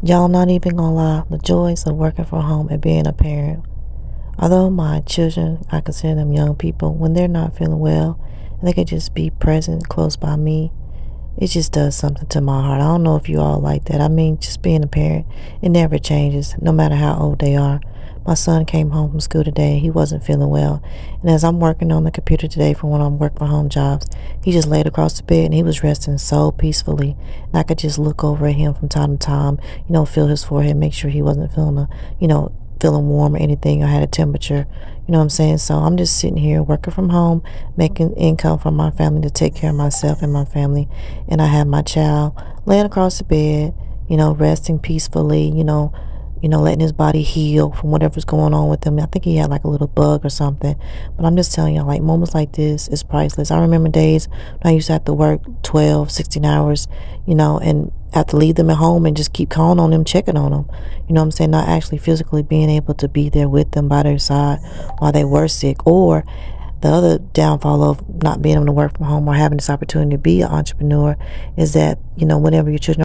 Y'all, not even gonna lie, the joys of working from home and being a parent. Although my children, I consider them young people, when they're not feeling well and they could just be present close by me, it just does something to my heart. I don't know if you all like that. I mean, just being a parent, it never changes, no matter how old they are. My son came home from school today. He wasn't feeling well. And as I'm working on the computer today for one of my work from home jobs, he just laid across the bed and he was resting so peacefully. And I could just look over at him from time to time, feel his forehead, make sure he wasn't feeling warm or anything or had a temperature. You know what I'm saying? So I'm just sitting here working from home, making income for my family to take care of myself and my family. And I have my child laying across the bed, resting peacefully, letting his body heal from whatever's going on with him. I think he had like a little bug or something. But I'm just telling you, like, moments like this is priceless. I remember days when I used to have to work 12, 16 hours, and have to leave them at home and just keep calling on them, checking on them. You know what I'm saying? Not actually physically being able to be there with them by their side while they were sick. Or the other downfall of not being able to work from home or having this opportunity to be an entrepreneur is that, whenever your children